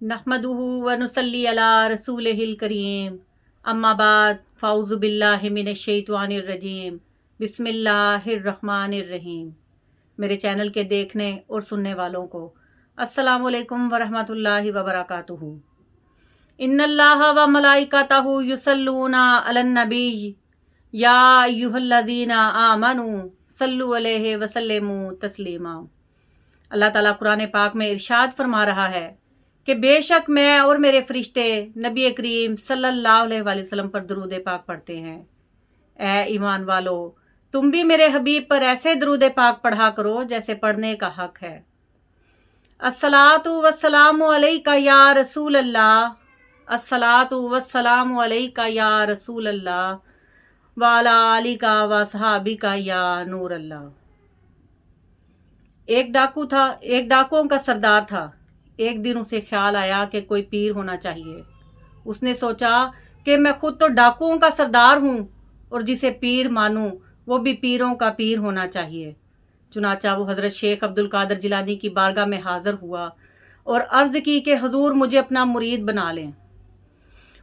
नहमदुहु व नुसल्ली अला रसूलिहिल करीम अम्मा बाद फ़ाउज़ु बिल्लाहि मिनश शैतानिर रजीम बिस्मिल्लाहिर रहमानिर रहीम। मेरे चैनल के देखने और सुनने वालों को अस्सलामु अलैकुम व रहमतुल्लाहि व बरकातुहू। इन्नल्लाहा व मलाइकतहु युसल्लूना अलन नबी या अय्युहल्लज़ीना आमनू सल्लु अलैहि व सल्लिमू तस्लीमा। अल्लाह ताला कुरान पाक में इरशाद फरमा रहा है कि बेशक मैं और मेरे फरिश्ते नबी करीम सल्लल्लाहु अलैहि वसल्लम पर दरूद पाक पढ़ते हैं। ए ईमान वालो, तुम भी मेरे हबीब पर ऐसे दरूद पाक पढ़ा करो जैसे पढ़ने का हक है। अस्सलातु वस्सलामु अलैका या रसूल अल्लाह, अस्सलातु वस्सलामु अलैका या रसूल अल्लाह व अला आलिका व सहाबिका या नूर अल्लाह। एक डाकुओं का सरदार था। एक दिन उसे ख्याल आया कि कोई पीर होना चाहिए। उसने सोचा कि मैं खुद तो डाकुओं का सरदार हूँ और जिसे पीर मानूं वो भी पीरों का पीर होना चाहिए। चुनाचा वो हज़रत शेख अब्दुल कादर जिलानी की बारगाह में हाजिर हुआ और अर्ज़ की कि हुजूर मुझे अपना मुरीद बना लें।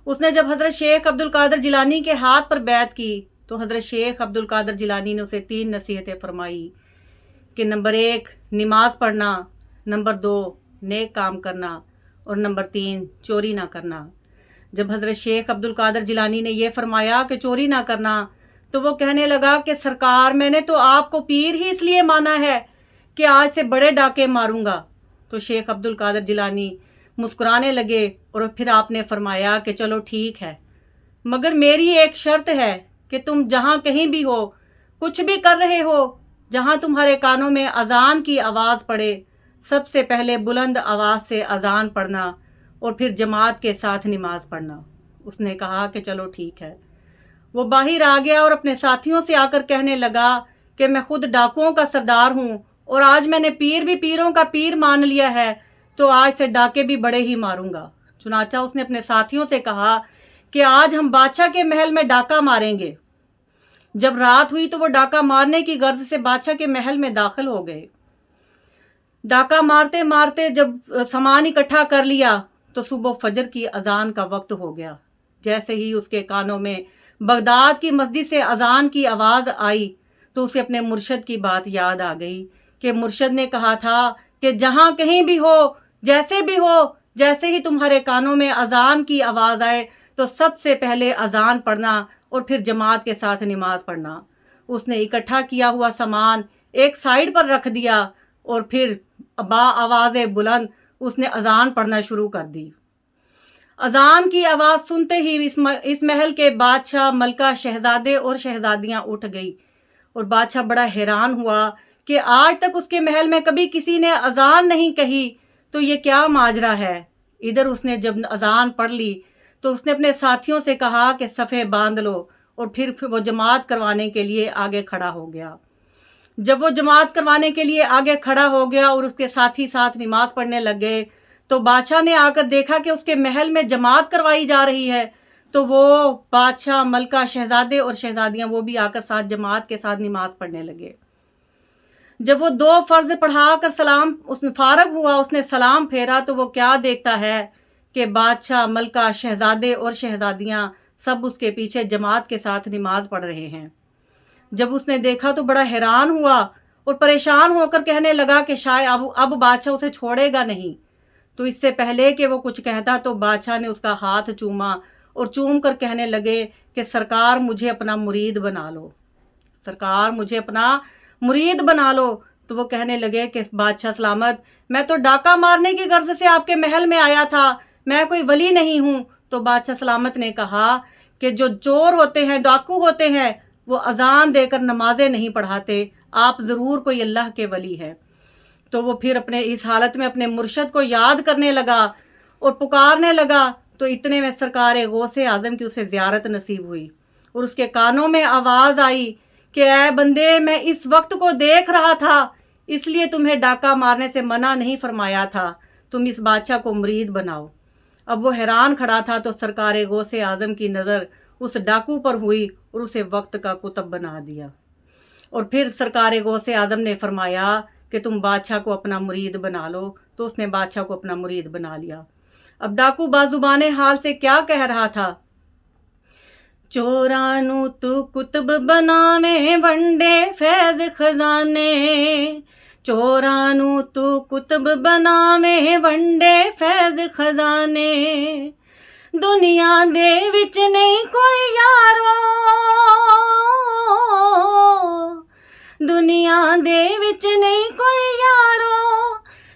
उसने जब हज़रत शेख अब्दुल कादर जिलानी के हाथ पर बैत की तो हज़रत शेख अब्दुल कादर जिलानी ने उसे 3 नसीहतें फरमाई कि नंबर 1 नमाज पढ़ना, नंबर 2 नेक काम करना और नंबर 3 चोरी ना करना। जब हज़रत शेख अब्दुल कादर जिलानी ने यह फरमाया कि चोरी ना करना तो वो कहने लगा कि सरकार, मैंने तो आपको पीर ही इसलिए माना है कि आज से बड़े डाके मारूंगा। तो शेख अब्दुल कादर जिलानी मुस्कुराने लगे और फिर आपने फरमाया कि चलो ठीक है, मगर मेरी एक शर्त है कि तुम जहाँ कहीं भी हो, कुछ भी कर रहे हो, जहाँ तुम्हारे कानों में अजान की आवाज़ पड़े, सबसे पहले बुलंद आवाज़ से अजान पढ़ना और फिर जमात के साथ नमाज पढ़ना। उसने कहा कि चलो ठीक है। वो बाहर आ गया और अपने साथियों से आकर कहने लगा कि मैं खुद डाकुओं का सरदार हूँ और आज मैंने पीर भी पीरों का पीर मान लिया है, तो आज से डाके भी बड़े ही मारूंगा। चुनाचा उसने अपने साथियों से कहा कि आज हम बादशाह के महल में डाका मारेंगे। जब रात हुई तो वो डाका मारने की गर्ज से बादशाह के महल में दाखिल हो गए। डाका मारते मारते जब सामान इकट्ठा कर लिया तो सुबह फजर की अजान का वक्त हो गया। जैसे ही उसके कानों में बगदाद की मस्जिद से अजान की आवाज़ आई तो उसे अपने मुर्शद की बात याद आ गई कि मुर्शद ने कहा था कि जहाँ कहीं भी हो, जैसे भी हो, जैसे ही तुम्हारे कानों में अजान की आवाज़ आए तो सबसे पहले अजान पढ़ना और फिर जमात के साथ नमाज पढ़ना। उसने इकट्ठा किया हुआ सामान एक साइड पर रख दिया और फिर बा आवाज़ बुलंद उसने अजान पढ़ना शुरू कर दी। अजान की आवाज़ सुनते ही इस महल के बादशाह, मलका, शहजादे और शहजादियां उठ गई और बादशाह बड़ा हैरान हुआ कि आज तक उसके महल में कभी किसी ने अजान नहीं कही, तो ये क्या माजरा है। इधर उसने जब अजान पढ़ ली तो उसने अपने साथियों से कहा कि सफ़े बांध लो और फिर वो जमात करवाने के लिए आगे खड़ा हो गया। जब वो जमात करवाने के लिए आगे खड़ा हो गया और उसके साथी साथ नमाज पढ़ने लग गए तो बादशाह ने आकर देखा कि उसके महल में जमात करवाई जा रही है। तो वो बादशाह, मलका, शहजादे और शहजादियां वो भी आकर साथ जमात के साथ नमाज पढ़ने लगे। जब वो 2 फर्ज पढ़ाकर सलाम उसने फारग हुआ, उसने सलाम फेरा तो वो क्या देखता है कि बादशाह, मलका, शहजादे और शहजादियां सब उसके पीछे जमात के साथ नमाज पढ़ रहे हैं। जब उसने देखा तो बड़ा हैरान हुआ और परेशान होकर कहने लगा कि शायद अब बादशाह उसे छोड़ेगा नहीं। तो इससे पहले कि वो कुछ कहता तो बादशाह ने उसका हाथ चूमा और चूम कर कहने लगे कि सरकार मुझे अपना मुरीद बना लो, सरकार मुझे अपना मुरीद बना लो। तो वो कहने लगे कि बादशाह सलामत, मैं तो डाका मारने की गर्ज से आपके महल में आया था, मैं कोई वली नहीं हूँ। तो बादशाह सलामत ने कहा कि जो चोर होते हैं, डाकू होते हैं, वो अजान देकर नमाजें नहीं पढ़ाते, आप ज़रूर कोई अल्लाह के वली है। तो वो फिर अपने इस हालत में अपने मुर्शद को याद करने लगा और पुकारने लगा। तो इतने में सरकार गौसे आज़म की उसे ज़ियारत नसीब हुई और उसके कानों में आवाज़ आई कि ऐ बंदे, मैं इस वक्त को देख रहा था, इसलिए तुम्हें डाका मारने से मना नहीं फरमाया था, तुम इस बादशाह को मुरीद बनाओ। अब वो हैरान खड़ा था तो सरकार गौसे आज़म की नज़र उस डाकू पर हुई और उसे वक्त का कुतब बना दिया। और फिर सरकार गौसे आज़म ने फरमाया कि तुम बादशाह को अपना मुरीद बना लो। तो उसने बादशाह को अपना मुरीद बना लिया। اب ڈاکو بازوبانے حال سے کیا کہہ رہا تھا؟ چورانو تو کتب بناویں ونڈے فیض خزانے، چورانو تو کتب بناویں ونڈے فیض خزانے، دنیا دے وچ نہیں کوئی یارو، دنیا دے وچ نہیں کوئی یارو،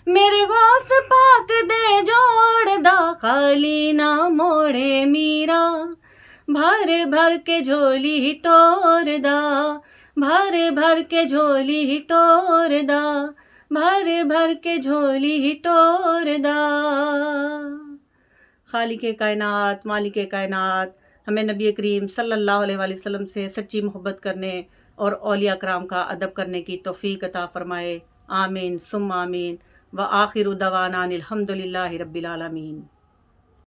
میرے غوث پاک دے جوڑ دا خالی نہ موڑے میرا، بھر بھر کے جھولی ٹور دا، بھر بھر کے جھولی ٹور دا، بھر بھر کے جھولی ٹور دا۔ خالق کائنات، مالک کائنات ہمیں نبی کریم صلی اللہ علیہ وآلہ وسلم سے سچی محبت کرنے اور اولیاء کرام کا ادب کرنے کی توفیق عطا فرمائے، آمین ثم آمین، وآخر دعوانا الحمد للہ رب العالمین۔